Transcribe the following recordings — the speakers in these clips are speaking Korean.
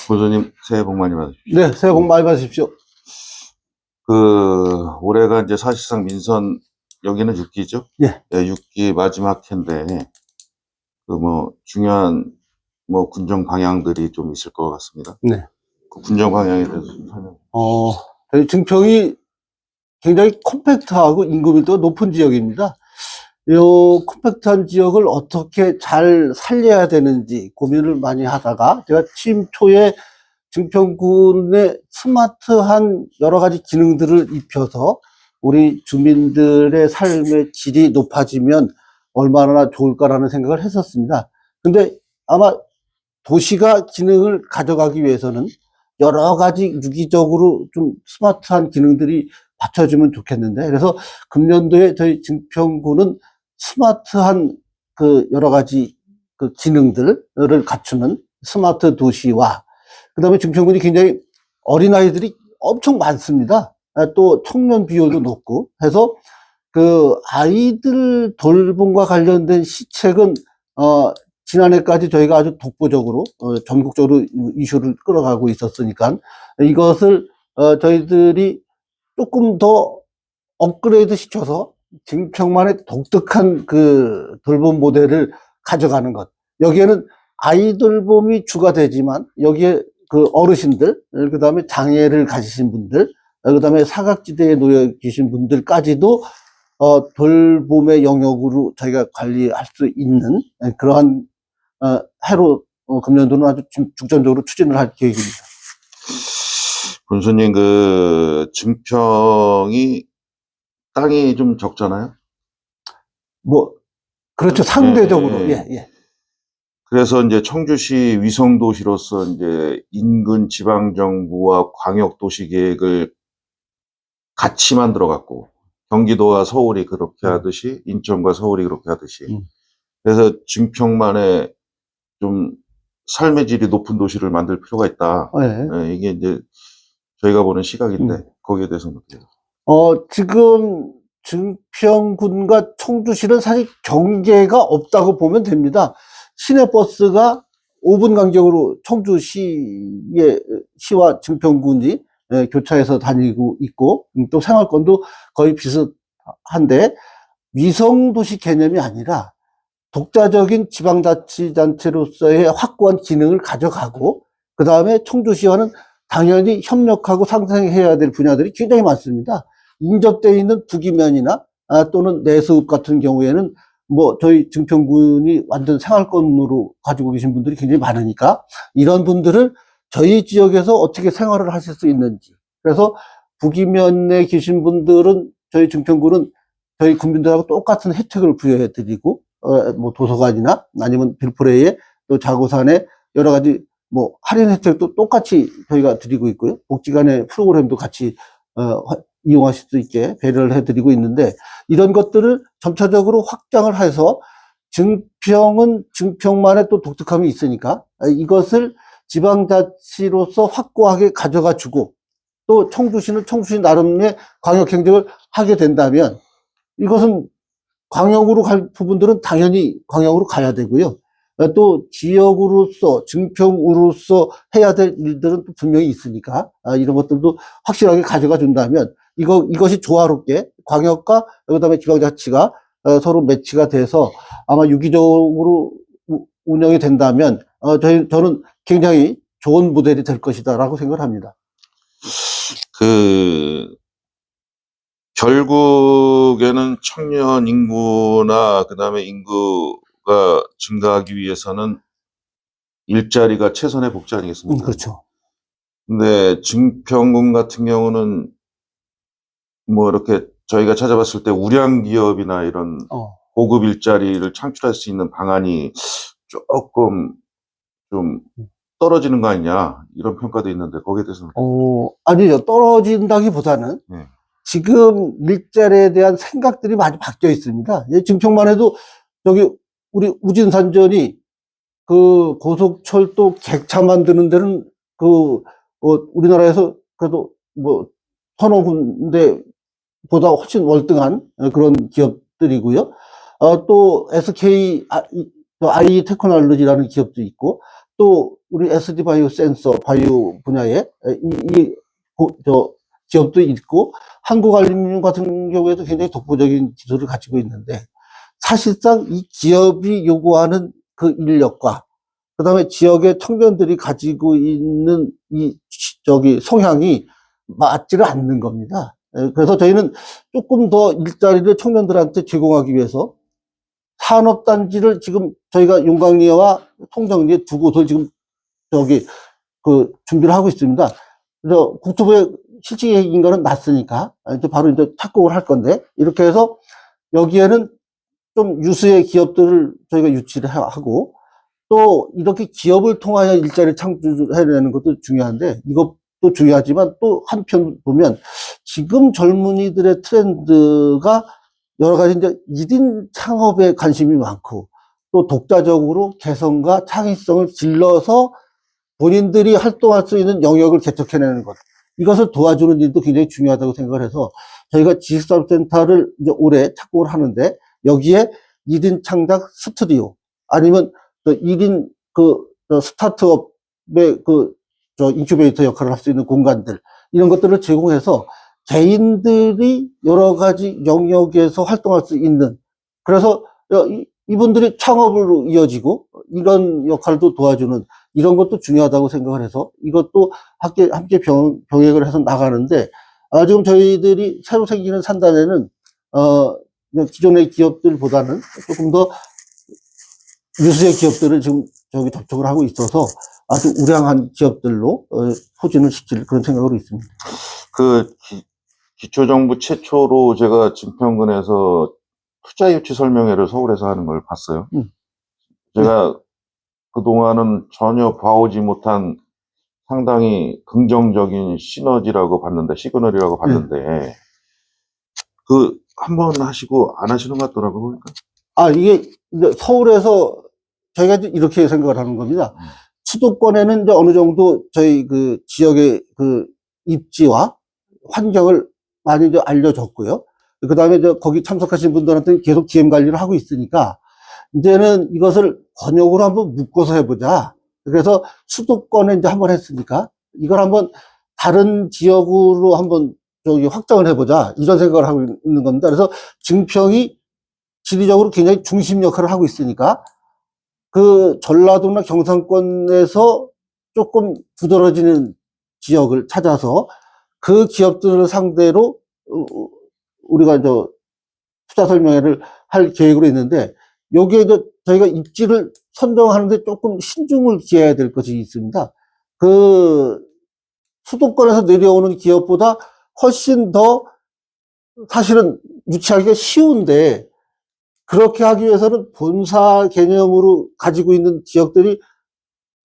교수님 새해 복 많이 받으십시오. 네, 새해 복 많이 받으십시오. 올해가 이제 사실상 민선, 여기는 6기죠? 예. 네, 6기 마지막 해인데, 중요한, 군정 방향들이 좀 있을 것 같습니다. 네. 그 군정 방향에 대해서 좀 설명. 저희 증평이 굉장히 컴팩트하고 인구 밀도가 높은 지역입니다. 이 컴팩트한 지역을 어떻게 잘 살려야 되는지 고민을 많이 하다가 제가 취임 초에 증평군의 스마트한 여러 가지 기능들을 입혀서 우리 주민들의 삶의 질이 높아지면 얼마나 좋을까라는 생각을 했었습니다. 근데 아마 도시가 기능을 가져가기 위해서는 여러 가지 유기적으로 좀 스마트한 기능들이 받쳐주면 좋겠는데, 그래서 금년도에 저희 증평구는 스마트한 여러 가지 기능들을 갖추는 스마트 도시와, 그 다음에 증평군이 굉장히 어린아이들이 엄청 많습니다. 또 청년 비율도 높고 해서 아이들 돌봄과 관련된 시책은 지난해까지 저희가 아주 독보적으로 전국적으로 이슈를 끌어가고 있었으니까 이것을 저희들이 조금 더 업그레이드 시켜서 증평만의 독특한 돌봄 모델을 가져가는 것. 여기에는 아이 돌봄이 주가 되지만 여기에 어르신들, 그 다음에 장애를 가지신 분들, 그 다음에 사각지대에 놓여 계신 분들까지도 돌봄의 영역으로 저희가 관리할 수 있는 그러한 해로 금년도는 아주 중점적으로 추진을 할 계획입니다. 군수님, 증평이 땅이 좀 적잖아요? 그렇죠. 상대적으로. 예. 그래서 이제 청주시 위성도시로서 이제 인근 지방정부와 광역도시 계획을 같이 만들어갖고, 경기도와 서울이 그렇게 하듯이, 인천과 서울이 그렇게 하듯이. 그래서 증평만의 좀 삶의 질이 높은 도시를 만들 필요가 있다. 네, 이게 이제 저희가 보는 시각인데, 거기에 대해서는 어때요? 지금 증평군과 청주시는 사실 경계가 없다고 보면 됩니다. 시내버스가 5분 간격으로 시와 증평군이 교차해서 다니고 있고, 또 생활권도 거의 비슷한데, 위성도시 개념이 아니라 독자적인 지방자치단체로서의 확고한 기능을 가져가고, 그 다음에 청주시와는 당연히 협력하고 상생해야 될 분야들이 굉장히 많습니다. 인접되어 있는 부기면이나 또는 내수읍 같은 경우에는 저희 증평군이 완전 생활권으로 가지고 계신 분들이 굉장히 많으니까 이런 분들을 저희 지역에서 어떻게 생활을 하실 수 있는지, 그래서 부기면에 계신 분들은 저희 증평군은 저희 국민들하고 똑같은 혜택을 부여해 드리고, 도서관이나 아니면 빌프레이에 또 자고산에 여러 가지 할인 혜택도 똑같이 저희가 드리고 있고요. 복지관의 프로그램도 같이 이용하실 수 있게 배려를 해드리고 있는데, 이런 것들을 점차적으로 확장을 해서 증평은 증평만의 또 독특함이 있으니까 이것을 지방자치로서 확고하게 가져가 주고, 또 청주시는 청주시 나름의 광역행정을 하게 된다면 이것은 광역으로 갈 부분들은 당연히 광역으로 가야 되고요. 또 지역으로서 증평으로서 해야 될 일들은 또 분명히 있으니까 이런 것들도 확실하게 가져가 준다면 이것이 조화롭게 광역과 그다음에 지방자치가 서로 매치가 돼서 아마 유기적으로 운영이 된다면 저는 굉장히 좋은 모델이 될 것이다라고 생각을 합니다. 결국에는 청년 인구나 그다음에 인구가 증가하기 위해서는 일자리가 최선의 복지 아니겠습니까? 그렇죠. 근데 증평군 같은 경우는 이렇게 저희가 찾아봤을 때 우량 기업이나 이런 고급 일자리를 창출할 수 있는 방안이 조금 좀 떨어지는 거 아니냐, 이런 평가도 있는데 거기에 대해서는 아니죠. 떨어진다기보다는 지금 일자리에 대한 생각들이 많이 바뀌어 있습니다. 증평만 해도 우리 우진산전이 고속철도 객차 만드는 데는 우리나라에서 그래도 서너 군데보다 훨씬 월등한 그런 기업들이고요. 또 SK I 테크놀로지라는 기업도 있고, 또 우리 SD 바이오 센서, 바이오 분야에 저 기업도 있고, 한국알루미늄 같은 경우에도 굉장히 독보적인 기술을 가지고 있는데, 사실상 이 기업이 요구하는 그 인력과, 그 다음에 지역의 청년들이 가지고 있는 성향이 맞지를 않는 겁니다. 그래서 저희는 조금 더 일자리를 청년들한테 제공하기 위해서 산업단지를 지금 저희가 용광리와 통정리에 두 곳을 지금 준비를 하고 있습니다. 그래서 국토부에 실질 계획인 거는 났으니까, 이제 바로 이제 착공을 할 건데, 이렇게 해서 여기에는 좀 유수의 기업들을 저희가 유치를 하고, 또 이렇게 기업을 통하여 일자리 창출해내는 것도 중요한데, 이것도 중요하지만 또 한편 보면 지금 젊은이들의 트렌드가 여러 가지 이제 1인 창업에 관심이 많고, 또 독자적으로 개성과 창의성을 길러서 본인들이 활동할 수 있는 영역을 개척해내는 것. 이것을 도와주는 일도 굉장히 중요하다고 생각을 해서 저희가 지식사업센터를 이제 올해 착공을 하는데, 여기에 1인 창작 스튜디오 아니면 1인 스타트업의 인큐베이터 역할을 할 수 있는 공간들, 이런 것들을 제공해서 개인들이 여러 가지 영역에서 활동할 수 있는, 그래서 이분들이 창업으로 이어지고 이런 역할도 도와주는, 이런 것도 중요하다고 생각을 해서 이것도 함께 병행을 해서 나가는데, 지금 저희들이 새로 생기는 산단에는 기존의 기업들보다는 조금 더 유수의 기업들을 지금 접촉을 하고 있어서 아주 우량한 기업들로 포진을 시킬 그런 생각으로 있습니다. 기초정부 최초로 제가 증평군에서 투자 유치 설명회를 서울에서 하는 걸 봤어요. 제가 그동안은 전혀 봐오지 못한 상당히 긍정적인 시너지라고 봤는데, 시그널이라고 봤는데, 한 번 하시고 안 하시는 것 같더라고요, 보니까. 이게 이제 서울에서 저희가 이렇게 생각을 하는 겁니다. 수도권에는 이제 어느 정도 저희 지역의 입지와 환경을 많이 이제 알려줬고요. 그 다음에 거기 참석하신 분들한테는 계속 GM 관리를 하고 있으니까, 이제는 이것을 권역으로 한번 묶어서 해보자. 그래서 수도권에 이제 한번 했으니까 이걸 한번 다른 지역으로 한번 확장을 해보자, 이런 생각을 하고 있는 겁니다. 그래서 증평이 지리적으로 굉장히 중심 역할을 하고 있으니까 전라도나 경상권에서 조금 두드러지는 지역을 찾아서 그 기업들을 상대로 우리가 투자 설명회를 할 계획으로 있는데, 여기에 저희가 입지를 선정하는데 조금 신중을 기해야 될 것이 있습니다. 수도권에서 내려오는 기업보다 훨씬 더 사실은 유치하기가 쉬운데, 그렇게 하기 위해서는 본사 개념으로 가지고 있는 지역들이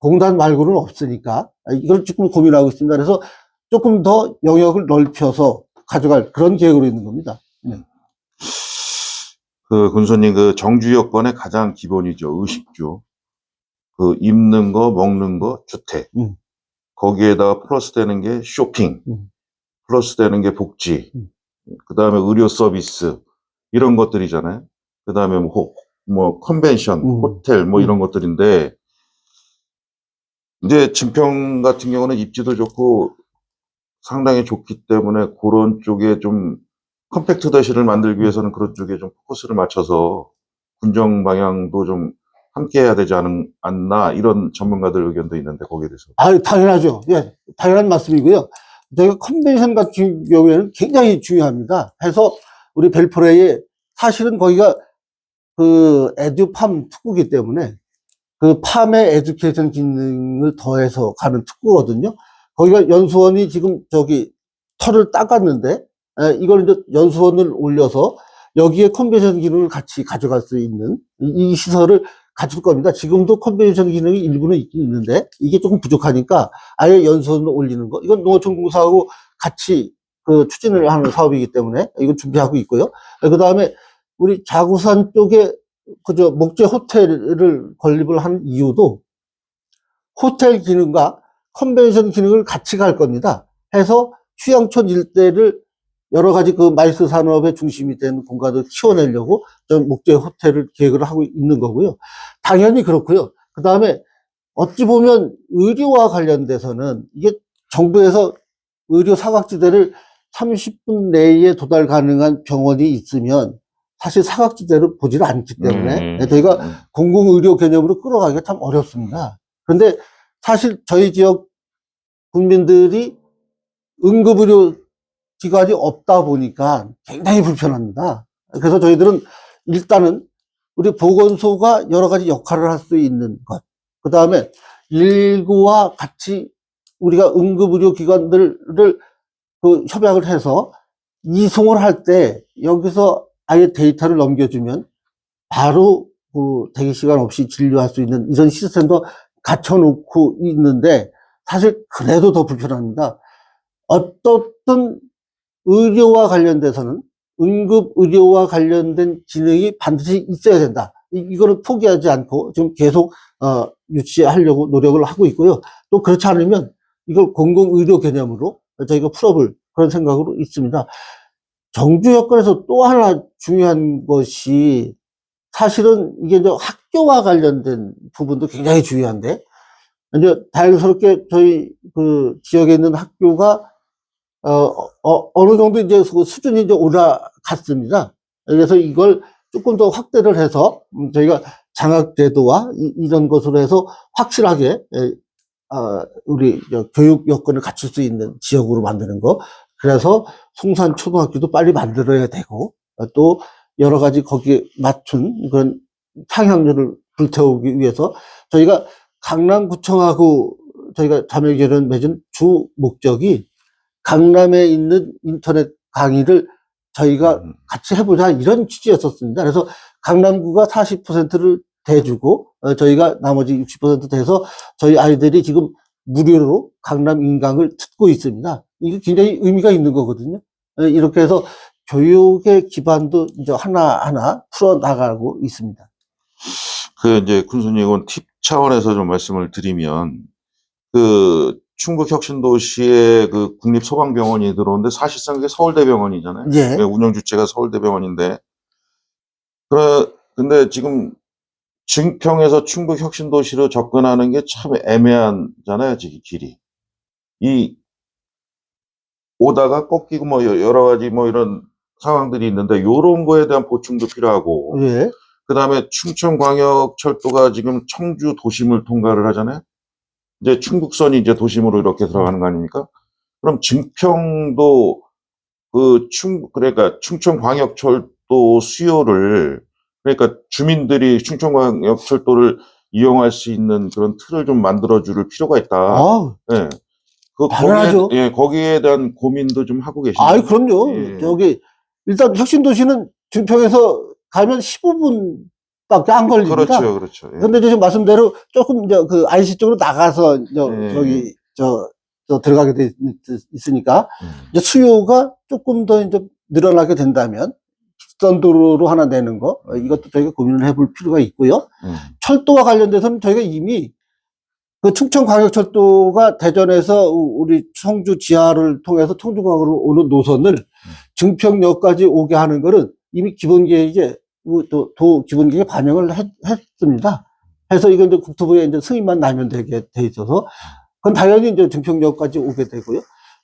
공단 말고는 없으니까 이걸 조금 고민하고 있습니다. 그래서 조금 더 영역을 넓혀서 가져갈 그런 계획으로 있는 겁니다. 군수님, 정주 여건의 가장 기본이죠. 의식주. 입는 거, 먹는 거, 주택. 거기에다가 플러스 되는 게 쇼핑. 플러스 되는 게 복지. 그 다음에 의료 서비스. 이런 것들이잖아요. 그 다음에 컨벤션, 호텔, 이런 것들인데, 이제 증평 같은 경우는 입지도 좋고 상당히 좋기 때문에 그런 쪽에 좀 컴팩트 도시를 만들기 위해서는 그런 쪽에 좀 포커스를 맞춰서 군정 방향도 좀 함께 해야 되지 않나, 이런 전문가들 의견도 있는데, 거기에 대해서. 당연하죠. 예, 당연한 말씀이고요. 저희가 컨벤션 같은 경우에는 굉장히 중요합니다. 해서 우리 벨프레에 사실은 거기가 에듀팜 특구기 때문에 팜의 에듀케이션 기능을 더해서 가는 특구거든요. 거기가 연수원이 지금 털을 닦았는데, 이걸 이제 연수원을 올려서 여기에 컨벤션 기능을 같이 가져갈 수 있는 이 시설을 갖출 겁니다. 지금도 컨벤션 기능이 일부는 있긴 있는데, 이게 조금 부족하니까 아예 연수원을 올리는 거, 이건 농어촌공사하고 같이 추진을 하는 사업이기 때문에 이건 준비하고 있고요. 그 다음에 우리 자구산 쪽에 목재 호텔을 건립을 한 이유도 호텔 기능과 컨벤션 기능을 같이 갈 겁니다. 해서 휴양촌 일대를 여러 가지 마이스 산업의 중심이 된 공간을 키워내려고 목재 호텔을 계획을 하고 있는 거고요. 당연히 그렇고요. 그 다음에 어찌 보면 의료와 관련돼서는 이게 정부에서 의료 사각지대를 30분 내에 도달 가능한 병원이 있으면 사실 사각지대를 보지를 않기 때문에 저희가 공공의료 개념으로 끌어가기가 참 어렵습니다. 그런데 사실 저희 지역 국민들이 응급의료 기관이 없다 보니까 굉장히 불편합니다. 그래서 저희들은 일단은 우리 보건소가 여러 가지 역할을 할 수 있는 것, 그 다음에 119와 같이 우리가 응급의료 기관들을 그 협약을 해서 이송을 할 때 여기서 아예 데이터를 넘겨주면 바로 그 대기 시간 없이 진료할 수 있는 이런 시스템도 갖춰놓고 있는데 사실 그래도 더 불편합니다. 어떻든 의료와 관련돼서는 응급의료와 관련된 기능이 반드시 있어야 된다. 이거를 포기하지 않고 지금 계속 유치하려고 노력을 하고 있고요. 또 그렇지 않으면 이걸 공공의료 개념으로 저희가 풀어볼 그런 생각으로 있습니다. 정주 여건에서 또 하나 중요한 것이 사실은 이게 이제 학교와 관련된 부분도 굉장히 중요한데 이제 자연스럽게 저희 그 지역에 있는 학교가 어느 정도 이제 그 수준이 이제 올라갔습니다. 그래서 이걸 조금 더 확대를 해서 저희가 장학제도와 이런 것으로 해서 확실하게 우리 교육 여건을 갖출 수 있는 지역으로 만드는 거. 그래서 송산 초등학교도 빨리 만들어야 되고 또 여러 가지 거기에 맞춘 그런 향양률을 불태우기 위해서 저희가 강남구청하고 저희가 자매결연 맺은 주 목적이 강남에 있는 인터넷 강의를 저희가 같이 해보자 이런 취지였었습니다. 그래서 강남구가 40%를 대주고 저희가 나머지 60% 대서 저희 아이들이 지금 무료로 강남 인강을 듣고 있습니다. 이게 굉장히 의미가 있는 거거든요. 이렇게 해서 교육의 기반도 이제 하나하나 풀어나가고 있습니다. 그 이제 군수님은 팁 차원에서 좀 말씀을 드리면 그 충북 혁신도시에 그 국립소방병원이 들어오는데 사실상 그게 서울대병원이잖아요. 예. 운영 주체가 서울대병원인데 근데 지금 증평에서 충북 혁신도시로 접근하는 게 참 애매하잖아요, 지금 길이. 이 오다가 꺾이고 뭐 여러 가지 뭐 이런 상황들이 있는데 요런 거에 대한 보충도 필요하고 예. 그다음에 충청광역철도가 지금 청주 도심을 통과를 하잖아요. 이제 충북선이 이제 도심으로 이렇게 들어가는 거 아닙니까? 그럼 증평도 그러니까 충청광역철도 수요를 그러니까 주민들이 충청광역철도를 이용할 수 있는 그런 틀을 좀 만들어줄 필요가 있다. 예. 당연하죠. 거기에 대한 고민도 좀 하고 계시죠. 아이, 그럼요. 예. 저기, 일단 혁신도시는 증평에서 가면 15분밖에 안 걸립니다. 그렇죠, 그렇죠. 예. 근데 지금 말씀대로 조금 이제 그 IC 쪽으로 나가서 저기, 들어가게 돼 있으니까 이제 수요가 조금 더 이제 늘어나게 된다면 직선도로로 하나 내는 거, 이것도 저희가 고민을 해볼 필요가 있고요. 철도와 관련돼서는 저희가 이미 그 충청광역철도가 대전에서 우리 청주 지하를 통해서 청주광으로 오는 노선을 증평역까지 오게 하는 거는 이미 기본계획에 도 기본계획에 반영을 했습니다. 해서 이건 이제 국토부에 이제 승인만 나면 되게 돼 있어서 그건 당연히 이제 증평역까지 오게 되고요.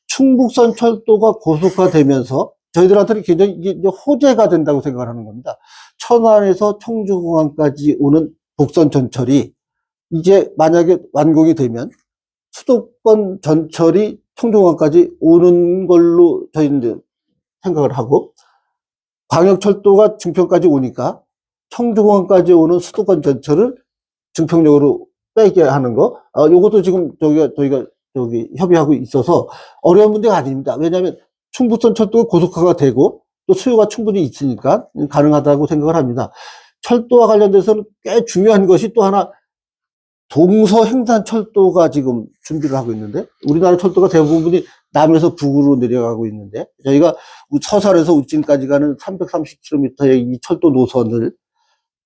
충북선 철도가 고속화되면서 저희들한테는 굉장히 이게 이제 호재가 된다고 생각을 하는 겁니다. 천안에서 청주공항까지 오는 복선 전철이 이제 만약에 완공이 되면 수도권 전철이 청주공항까지 오는 걸로 저희는 이제 생각을 하고 광역철도가 증평까지 오니까 청주공항까지 오는 수도권 전철을 증평역으로 빼게 하는 거, 요것도 지금 저희가 협의하고 있어서 어려운 문제가 아닙니다. 왜냐하면 충북선 철도가 고속화가 되고 또 수요가 충분히 있으니까 가능하다고 생각을 합니다. 철도와 관련돼서는 꽤 중요한 것이 또 하나 동서행산철도가 지금 준비를 하고 있는데 우리나라 철도가 대부분이 남에서 북으로 내려가고 있는데 저희가 서산에서 울진까지 가는 330km의 이 철도 노선을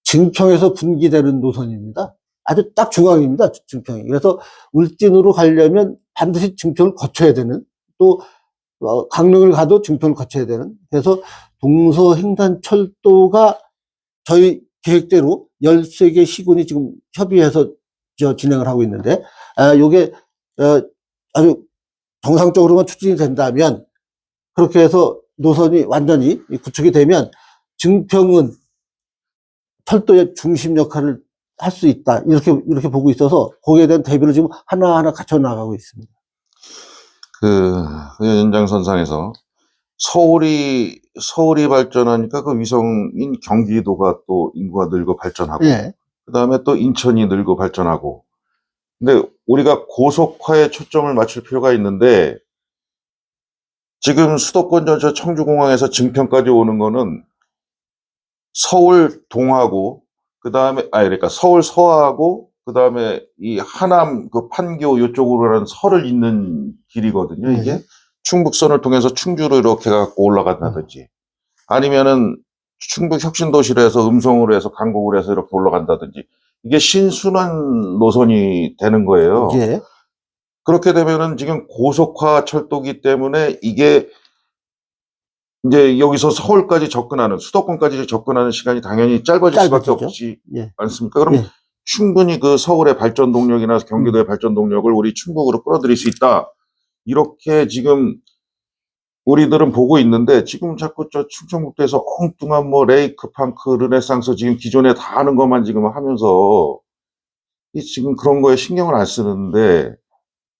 증평에서 분기되는 노선입니다. 아주 딱 중앙입니다, 증평이. 그래서 울진으로 가려면 반드시 증평을 거쳐야 되는 또 강릉을 가도 증평을 거쳐야 되는 그래서 동서행산철도가 저희 계획대로 13개 시군이 지금 협의해서 진행을 하고 있는데, 요게, 아주 정상적으로만 추진이 된다면, 그렇게 해서 노선이 완전히 구축이 되면, 증평은 철도의 중심 역할을 할 수 있다. 이렇게 보고 있어서, 거기에 대한 대비를 지금 하나하나 갖춰 나가고 있습니다. 그 연장선상에서 서울이 발전하니까 그 위성인 경기도가 또 인구가 늘고 발전하고, 예. 그 다음에 또 인천이 늘고 발전하고. 근데 우리가 고속화에 초점을 맞출 필요가 있는데, 지금 수도권 전체 청주공항에서 증평까지 오는 거는 서울 동하고, 그러니까 서울 서하고, 그 다음에 이 하남, 그 판교 요쪽으로 가는 설을 잇는 길이거든요, 이게. 네. 충북선을 통해서 충주로 이렇게 갖고 올라간다든지, 아니면은 충북 혁신도시로 해서 음성으로 해서 강곡으로 해서 이렇게 올라간다든지, 이게 신순환 노선이 되는 거예요. 예. 그렇게 되면은 지금 고속화 철도기 때문에 이게 이제 여기서 서울까지 접근하는, 수도권까지 접근하는 시간이 당연히 짧아질 수밖에 짧아지죠. 없지 예. 않습니까? 그럼 예. 충분히 그 서울의 발전 동력이나 경기도의 발전 동력을 우리 충북으로 끌어들일 수 있다. 이렇게 지금 우리들은 보고 있는데, 지금 자꾸 저 충청북도에서 엉뚱한 뭐 레이크팡크, 르네상스 지금 기존에 다 하는 것만 지금 하면서 지금 그런 거에 신경을 안 쓰는데,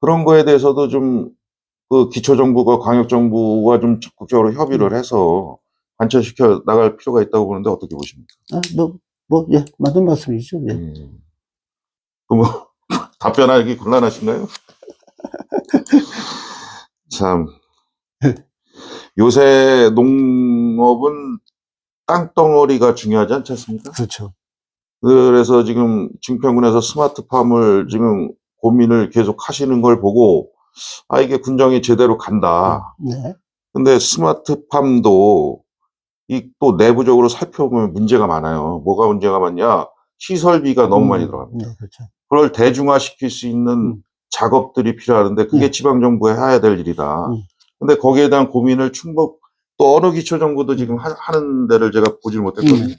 그런 거에 대해서도 좀 그 기초정부가 광역정부와 좀 적극적으로 협의를 해서 관철시켜 나갈 필요가 있다고 보는데 어떻게 보십니까? 예, 맞는 말씀이죠. 예. 그 뭐 답변하기 곤란하신가요? 참, 요새 농업은 땅덩어리가 중요하지 않지 않습니까? 그렇죠. 그래서 지금 증평군에서 스마트팜을 지금 고민을 계속 하시는 걸 보고, 이게 군정이 제대로 간다. 네. 근데 스마트팜도 이 또 내부적으로 살펴보면 문제가 많아요. 뭐가 문제가 많냐? 시설비가 너무 많이 들어갑니다. 네, 그렇죠. 그걸 대중화시킬 수 있는 작업들이 필요하는데, 그게 네. 지방정부가 해야 될 일이다. 근데 거기에 대한 고민을 또 어느 기초정부도 지금 하는 데를 제가 보질 못했거든요.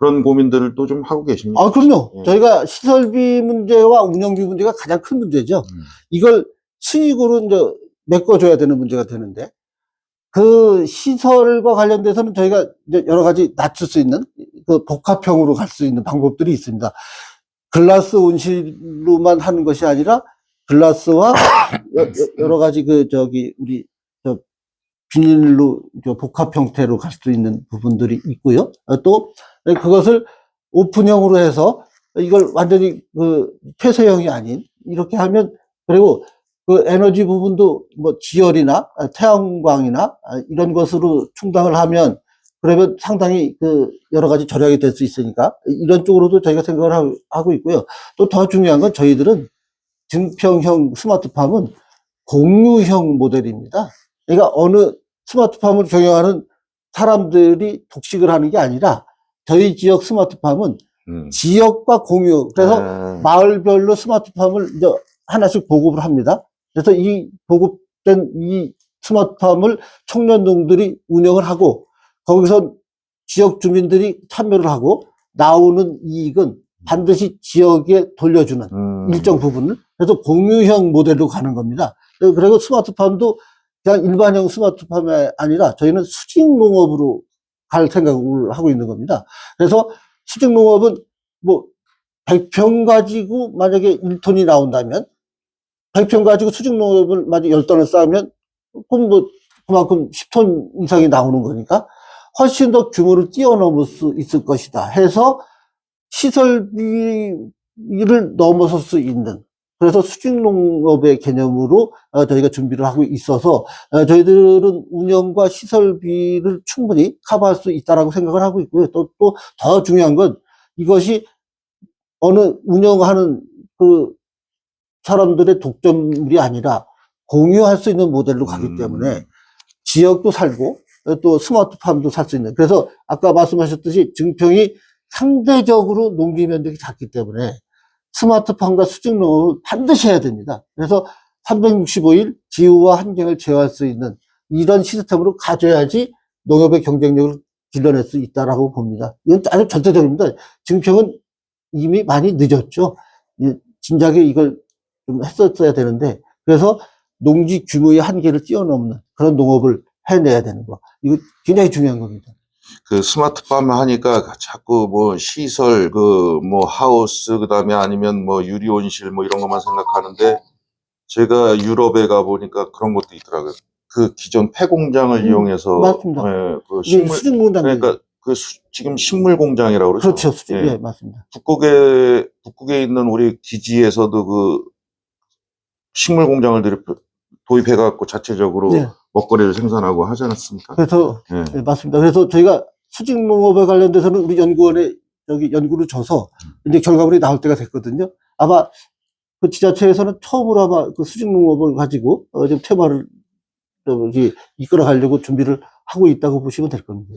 그런 고민들을 또 좀 하고 계십니까? 그럼요. 예. 저희가 시설비 문제와 운영비 문제가 가장 큰 문제죠. 이걸 수익으로 이제 메꿔줘야 되는 문제가 되는데, 그 시설과 관련돼서는 저희가 이제 여러 가지 낮출 수 있는 그 복합형으로 갈 수 있는 방법들이 있습니다. 글라스 온실로만 하는 것이 아니라 글라스와 여러 가지 우리 비닐로 복합 형태로 갈 수 있는 부분들이 있고요. 또 그것을 오픈형으로 해서 이걸 완전히 그 폐쇄형이 아닌 이렇게 하면, 그리고 그 에너지 부분도 뭐 지열이나 태양광이나 이런 것으로 충당을 하면, 그러면 상당히 그 여러 가지 절약이 될 수 있으니까 이런 쪽으로도 저희가 생각을 하고 있고요. 또 더 중요한 건 저희들은 증평형 스마트팜은 공유형 모델입니다. 그러니까 어느 스마트팜을 경영하는 사람들이 독식을 하는 게 아니라, 저희 지역 스마트팜은 지역과 공유, 그래서 마을별로 스마트팜을 이제 하나씩 보급을 합니다. 그래서 이 보급된 이 스마트팜을 청년동들이 운영을 하고, 거기서 지역 주민들이 참여를 하고, 나오는 이익은 반드시 지역에 돌려주는 일정 부분을, 그래서 공유형 모델로 가는 겁니다. 그리고 스마트팜도 그냥 일반형 스마트팜이 아니라 저희는 수직농업으로 갈 생각을 하고 있는 겁니다. 그래서 수직농업은 뭐 100평 가지고 만약에 1톤이 나온다면, 100평 가지고 수직농업을 만약에 10톤을 쌓으면 그럼 뭐 그만큼 10톤 이상이 나오는 거니까 훨씬 더 규모를 뛰어넘을 수 있을 것이다 해서 시설비를 넘어설 수 있는, 그래서 수직농업의 개념으로 저희가 준비를 하고 있어서 저희들은 운영과 시설비를 충분히 커버할 수 있다라고 생각을 하고 있고요. 또 더 중요한 건, 이것이 어느 운영하는 그 사람들의 독점물이 아니라 공유할 수 있는 모델로 가기 때문에 지역도 살고 또 스마트팜도 살 수 있는, 그래서 아까 말씀하셨듯이 증평이 상대적으로 농지 면적이 작기 때문에 스마트팜과 수직농업을 반드시 해야 됩니다. 그래서 365일 기후와 환경을 제어할 수 있는 이런 시스템으로 가져야지 농업의 경쟁력을 길러낼 수 있다라고 봅니다. 이건 아주 절대적입니다. 증평은 이미 많이 늦었죠. 진작에 이걸 좀 했었어야 되는데, 그래서 농지 규모의 한계를 뛰어넘는 그런 농업을 해내야 되는 거. 이거 굉장히 중요한 겁니다. 그 스마트팜 하니까 자꾸 뭐 시설, 그 뭐 하우스, 그 다음에 아니면 뭐 유리온실 뭐 이런 것만 생각하는데, 제가 유럽에 가 보니까 그런 것도 있더라고요. 그 기존 폐공장을 이용해서, 맞습니다. 예, 그 이게 식물, 수중공단. 그러니까 그 지금 식물 공장이라고 그러죠. 그렇죠. 수중, 예. 예, 맞습니다. 북극에 있는 우리 기지에서도 그 식물 공장을 도입해 갖고 자체적으로 예. 먹거리를 생산하고 하지 않았습니까? 그래서, 예. 예, 맞습니다. 그래서 저희가 수직농업에 관련돼서는 우리 연구원에 여기 연구를 줘서 이제 결과물이 나올 때가 됐거든요. 아마 그 지자체에서는 처음으로 아마 그 수직농업을 가지고 좀 테마를 저기 이끌어 가려고 준비를 하고 있다고 보시면 될 겁니다.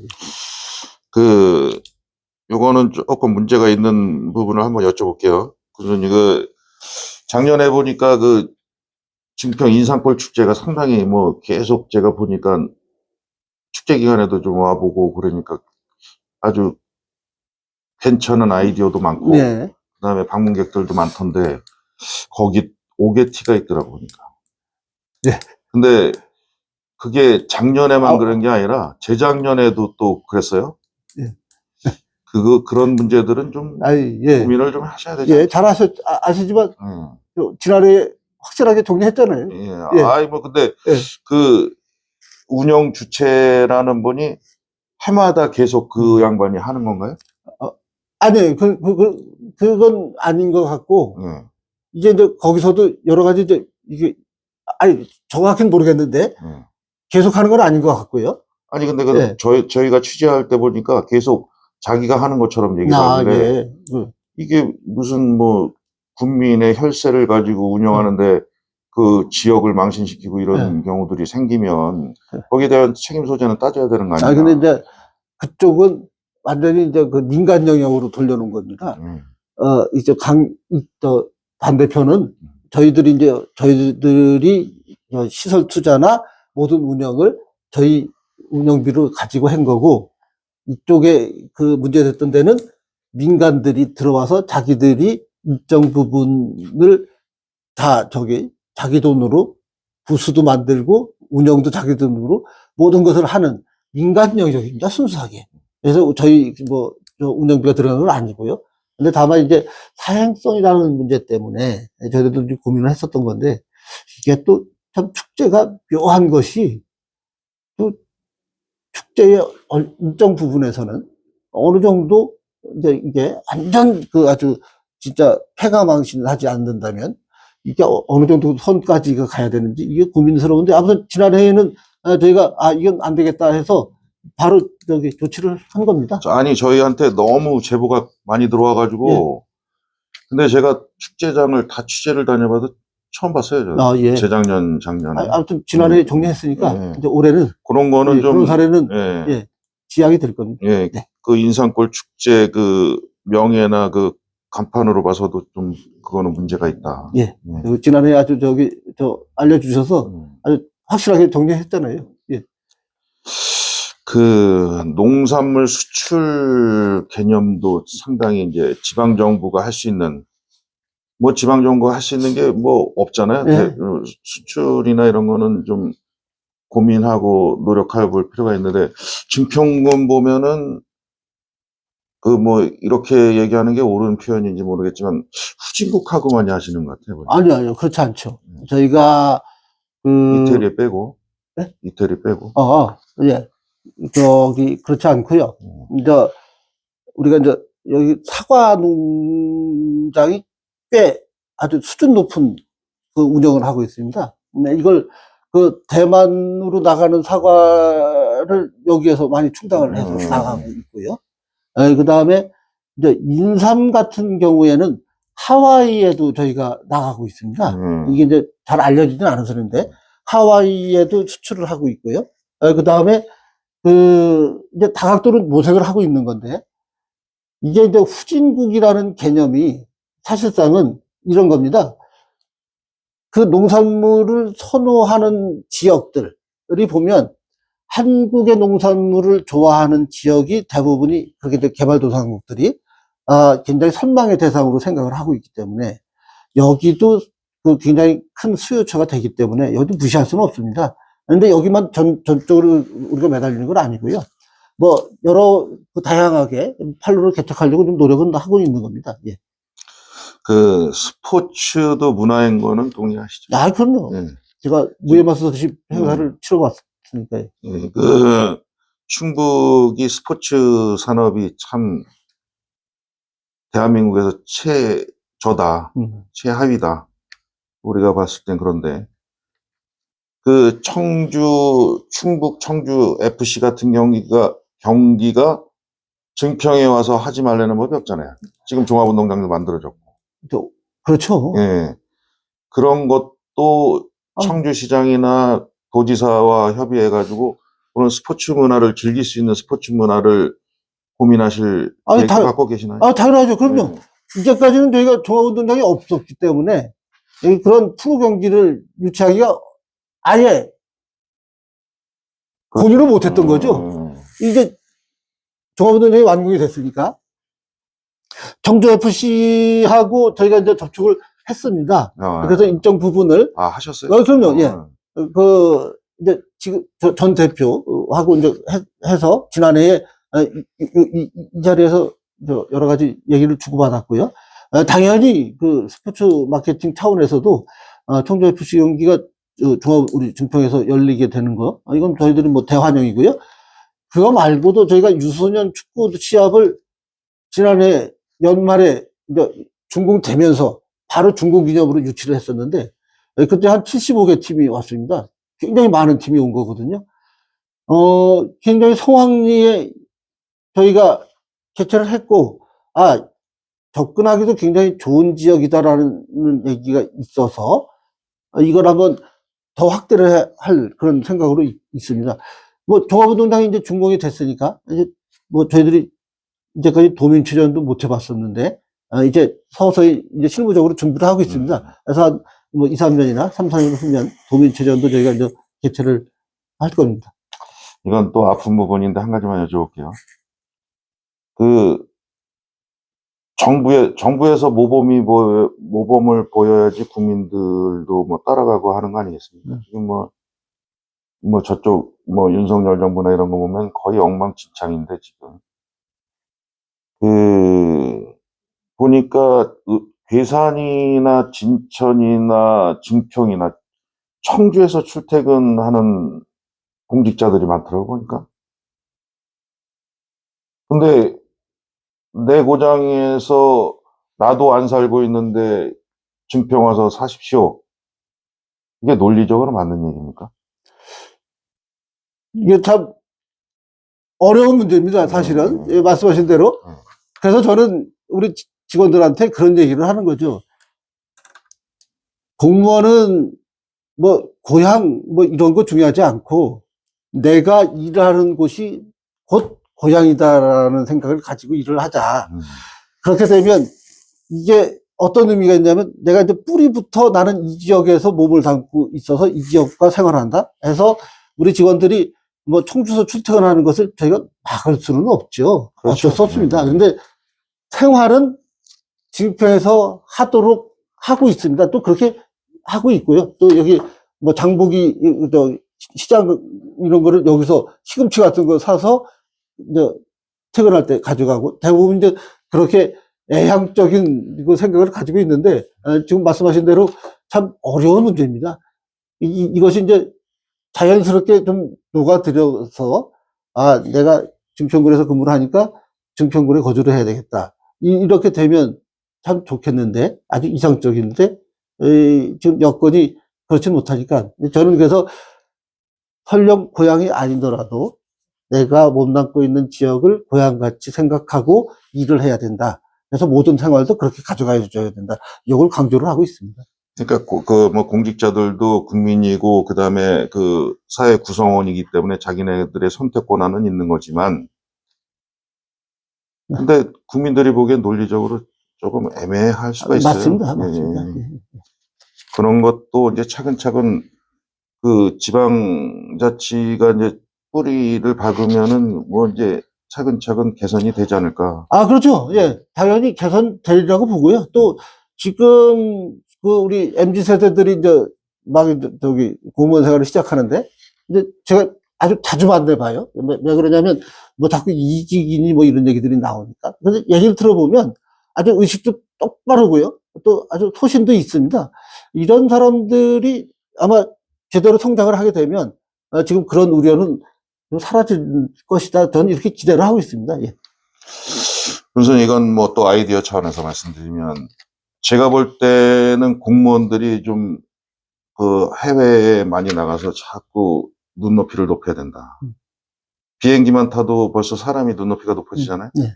그 요거는 조금 문제가 있는 부분을 한번 여쭤볼게요. 그래서 이거 작년에 보니까 그 증평 인삼골 축제가 상당히 뭐 계속 제가 보니까 축제 기간에도 좀 와보고 그러니까 아주 괜찮은 아이디어도 많고, 네. 그다음에 방문객들도 많던데 거기 오게티가 있더라고 보니까. 네. 근데 그게 작년에만 아, 그런 게 아니라 재작년에도 또 그랬어요. 예. 그런 문제들은 좀 아이, 예. 고민을 좀 하셔야 되지 예, 않을까. 잘 아시지만, 음. 지난해 확실하게 정리했잖아요. 예. 예. 아이 뭐 근데 예. 그 운영 주체라는 분이 해마다 계속 그 양반이 하는 건가요? 아니에요. 그건 아닌 것 같고, 예. 이제 거기서도 여러 가지 이게, 아니, 정확히는 모르겠는데, 예. 계속 하는 건 아닌 것 같고요. 아니 근데 예. 저희가 취재할 때 보니까 계속 자기가 하는 것처럼 얘기를 하길래 예. 이게 무슨 뭐 국민의 혈세를 가지고 운영하는데 그 지역을 망신시키고 이런 경우들이 생기면 거기에 대한 책임 소재는 따져야 되는 거 아니냐. 근데 이제 그쪽은 완전히 이제 그 민간 영역으로 돌려놓은 겁니다. 이제 반대편은 저희들이 시설 투자나 모든 운영을 저희 운영비로 가지고 한 거고, 이쪽에 그 문제됐던 데는 민간들이 들어와서 자기들이 일정 부분을 다 자기 돈으로 부수도 만들고 운영도 자기 돈으로 모든 것을 하는 민간 영역입니다. 순수하게. 그래서 저희 저 운영비가 들어가는 건 아니고요. 근데 다만 이제 사행성이라는 문제 때문에 저희들도 좀 고민을 했었던 건데, 이게 또 참 축제가 묘한 것이, 또 축제의 일정 부분에서는 어느 정도 이제 이게 완전 아주 진짜 폐가망신을 하지 않는다면 이게 어느 정도 선까지 가야 되는지 이게 고민스러운데, 아무튼 지난해에는 저희가 이건 안 되겠다 해서 바로 조치를 한 겁니다. 아니 저희한테 너무 제보가 많이 들어와가지고 근데 제가 축제장을 다 취재를 다녀봐도 처음 봤어요. 저는. 예. 재작년, 작년에. 아무튼 지난해 정리했으니까 이제 올해는 그런 거는 좀 그런 사례는 지양이 될 겁니다. 예. 네. 그 인삼골 축제 그 명예나 그 간판으로 봐서도 좀 그거는 문제가 있다. 예. 지난해 아주 알려주셔서 아주 확실하게 정리했잖아요. 예. 그 농산물 수출 개념도 상당히 이제 지방 정부가 할 수 있는 뭐 지방 정부가 할 수 있는 게 뭐 없잖아요. 수출이나 이런 거는 좀 고민하고 노력해 볼 필요가 있는데 증평군 보면은 그 뭐 이렇게 얘기하는 게 옳은 표현인지 모르겠지만 후진국하고만 하시는 것 같아요. 아니요. 그렇지 않죠. 저희가 이태리 빼고. 네? 이태리 빼고. 예. 그렇지 않고요. 이제 우리가 이제 여기 사과 농장이 꽤 아주 수준 높은 그 운영을 하고 있습니다. 근데 이걸 대만으로 나가는 사과를 여기에서 많이 충당을 해서 나가고 있고요. 그 다음에 이제 인삼 같은 경우에는 하와이에도 저희가 나가고 있습니다. 이게 이제 잘 알려지진 않아서인데 하와이에도 수출을 하고 있고요. 그 다음에 이제 다각도는 모색을 하고 있는 건데, 이게 이제 후진국이라는 개념이 사실상은 이런 겁니다. 그 농산물을 선호하는 지역들이 보면 한국의 농산물을 좋아하는 지역이 대부분이 그렇게 이제 개발도상국들이 굉장히 선망의 대상으로 생각을 하고 있기 때문에, 여기도 그 굉장히 큰 수요처가 되기 때문에 여기도 무시할 수는 없습니다. 그런데 여기만 전적으로 우리가 매달리는 건 아니고요. 뭐 여러 그 다양하게 판로를 개척하려고 좀 노력은 하고 있는 겁니다. 예. 그 스포츠도 문화인 거는 동의하시죠? 아, 그럼요. 예. 제가 무예마스터십 행사를 치러봤으니까요. 예, 그 충북이 스포츠 산업이 참 대한민국에서 최저다, 최하위다. 우리가 봤을 땐 그런데 그 충북 청주 FC 같은 경기가 증평에 와서 하지 말라는 법이 없잖아요. 지금 종합운동장도 만들어졌고. 그렇죠. 예. 그런 것도 청주시장이나 도지사와 협의해가지고 그런 스포츠 문화를 즐길 수 있는 스포츠 문화를 고민하실 계획 갖고 계시나요? 당연하죠. 그럼요. 이제까지는 저희가 종합운동장이 없었기 때문에 그런 프로 경기를 유치하기가 아예 고민을 못했던 거죠. 이제 종합운동장이 완공이 됐으니까 청주FC하고 저희가 이제 접촉을 했습니다. 그래서 일정 부분을 하셨어요? 그럼요. 예. 이제 지금 전 대표하고 이제 해서 지난해에 이 자리에서 여러 가지 얘기를 주고받았고요. 당연히 그 스포츠 마케팅 차원에서도 청주FC 경기가 우리 증평에서 열리게 되는 거, 이건 저희들은 뭐 대환영이고요. 그거 말고도 저희가 유소년 축구 시합을 지난해 연말에 이제 준공되면서 바로 준공 기념으로 유치를 했었는데, 그때 한 75개 팀이 왔습니다. 굉장히 많은 팀이 온 거거든요. 굉장히 성황리에 저희가 개최를 했고, 접근하기도 굉장히 좋은 지역이다라는 얘기가 있어서, 이걸 한번 더 확대를 할 그런 생각으로 있습니다. 뭐, 종합운동장이 이제 준공이 됐으니까, 이제 뭐, 저희들이 이제까지 도민체전도 못 해봤었는데, 이제 서서히 이제 실무적으로 준비를 하고 있습니다. 그래서 한 뭐 2, 3년이나 3, 4년 후면 도민체전도 저희가 이제 개최를 할 겁니다. 이건 또 아픈 부분인데 한 가지만 여쭤볼게요. 그 정부에서 모범을 보여야지 국민들도 뭐 따라가고 하는 거 아니겠습니까? 지금 저쪽 윤석열 정부나 이런 거 보면 거의 엉망진창인데 지금 보니까 괴산이나 진천이나 증평이나 청주에서 출퇴근하는 공직자들이 많더라고 보니까. 근데 내 고장에서 나도 안 살고 있는데 증평 와서 사십시오. 이게 논리적으로 맞는 얘기입니까? 이게 참 어려운 문제입니다, 사실은. 예, 말씀하신 대로. 그래서 저는 우리 직원들한테 그런 얘기를 하는 거죠. 공무원은 뭐 고향 뭐 이런 거 중요하지 않고 내가 일하는 곳이 곧 고향이다라는 생각을 가지고 일을 하자. 그렇게 되면 이게 어떤 의미가 있냐면 내가 이제 뿌리부터 나는 이 지역에서 몸을 담고 있어서 이 지역과 생활한다 해서 우리 직원들이 뭐 청주에서 출퇴근하는 것을 저희가 막을 수는 없죠. 그렇죠. 어쩔 수 없습니다. 그런데 생활은 증평에서 하도록 하고 있습니다. 또 그렇게 하고 있고요. 또 여기 뭐 장보기 시장 이런 거를 여기서 시금치 같은 거 사서 이제 퇴근할 때 가져가고 대부분 이제 그렇게 애향적인 생각을 가지고 있는데 지금 말씀하신 대로 참 어려운 문제입니다. 이것이 이제 자연스럽게 좀 녹아들여서 내가 증평군에서 근무를 하니까 증평군에 거주를 해야 되겠다. 이렇게 되면 참 좋겠는데 아주 이상적인데 지금 여건이 그렇지 못하니까 저는 그래서 설령 고향이 아니더라도 내가 몸담고 있는 지역을 고향같이 생각하고 일을 해야 된다. 그래서 모든 생활도 그렇게 가져가 줘야 된다. 이걸 강조를 하고 있습니다. 그러니까 공직자들도 국민이고 그다음에 그 사회 구성원이기 때문에 자기네들의 선택 권한은 있는 거지만 근데 국민들이 보기엔 논리적으로 조금 애매할 수가 있어요. 맞습니다. 맞습니다. 그런 것도 이제 차근차근 그 지방자치가 이제 뿌리를 박으면은 이제 차근차근 개선이 되지 않을까. 그렇죠. 예. 당연히 개선되리라고 보고요. 또 지금 우리 MZ 세대들이 이제 막 저기 공무원 생활을 시작하는데 이제 제가 아주 자주 만나봐요. 왜 그러냐면 뭐 자꾸 이직이니 뭐 이런 얘기들이 나오니까. 그래서 얘기를 들어보면 아주 의식도 똑바르고요. 또 아주 소신도 있습니다. 이런 사람들이 아마 제대로 성장을 하게 되면 지금 그런 우려는 사라질 것이다. 저는 이렇게 기대를 하고 있습니다. 예. 우선 이건 뭐 또 아이디어 차원에서 말씀드리면, 제가 볼 때는 공무원들이 좀 그 해외에 많이 나가서 자꾸 눈높이를 높여야 된다. 비행기만 타도 벌써 사람이 눈높이가 높아지잖아요. 네.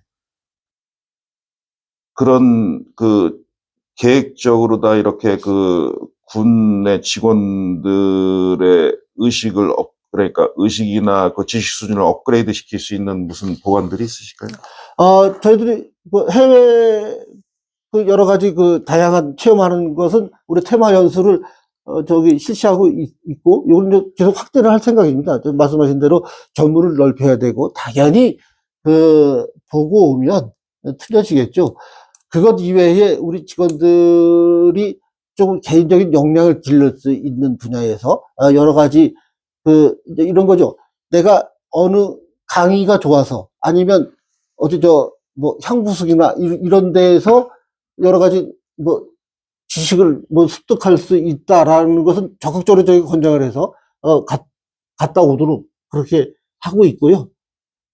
그런 그 계획적으로 다 이렇게 그 군내 직원들의 의식을 그러니까 의식이나 그 지식 수준을 업그레이드 시킬 수 있는 무슨 보완들이 있으실까요? 저희들이 뭐 해외 그 여러 가지 그 다양한 체험하는 것은 우리 테마 연수를 실시하고 있고, 이걸 이제 계속 확대를 할 생각입니다. 말씀하신 대로 전문을 넓혀야 되고, 당연히 보고 오면 틀려지겠죠. 그것 이외에 우리 직원들이 조금 개인적인 역량을 기를 수 있는 분야에서 여러 가지 이제 이런 거죠. 내가 어느 강의가 좋아서 아니면 어디 뭐 향부숙이나 이런 데에서 여러 가지 뭐 지식을 뭐 습득할 수 있다라는 것은 적극적으로 저희가 권장을 해서 갔다 오도록 그렇게 하고 있고요.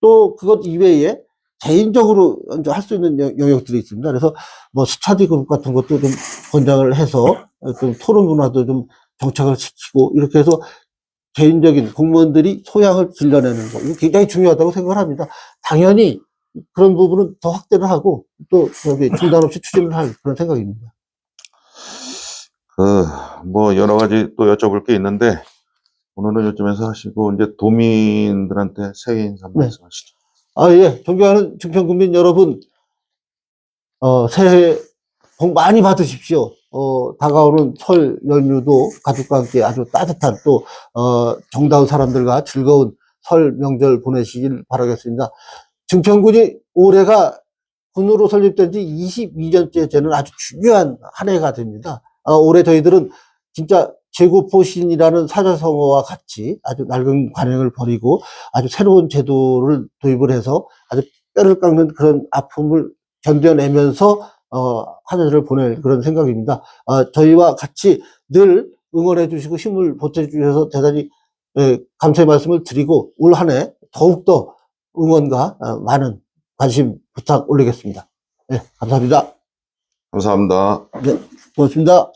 또 그것 이외에 개인적으로 이제 할 수 있는 영역들이 있습니다. 그래서 뭐 스터디 그룹 같은 것도 좀 권장을 해서 좀 토론 문화도 좀 정착을 시키고 이렇게 해서 개인적인 공무원들이 소양을 길러내는 거, 이거 굉장히 중요하다고 생각을 합니다. 당연히 그런 부분은 더 확대를 하고 또 중단 없이 추진을 할 그런 생각입니다. 뭐 여러 가지 또 여쭤볼 게 있는데, 오늘은 요즘에서 하시고 이제 도민들한테 새해 인사 네. 말씀하시죠. 예. 존경하는 증평군민 여러분, 새해 복 많이 받으십시오. 다가오는 설 연휴도 가족과 함께 아주 따뜻한 또, 정다운 사람들과 즐거운 설 명절 보내시길 바라겠습니다. 증평군이 올해가 군으로 설립된 지 22년째 되는 아주 중요한 한 해가 됩니다. 올해 저희들은 진짜 제고포신이라는 사자성어와 같이 아주 낡은 관행을 버리고 아주 새로운 제도를 도입을 해서 아주 뼈를 깎는 그런 아픔을 견뎌내면서 한 해를 보낼 그런 생각입니다. 저희와 같이 늘 응원해 주시고 힘을 보태 주셔서 대단히 감사의 말씀을 드리고 올 한 해 더욱더 응원과 많은 관심 부탁 올리겠습니다. 네, 감사합니다. 감사합니다. 네, 고맙습니다.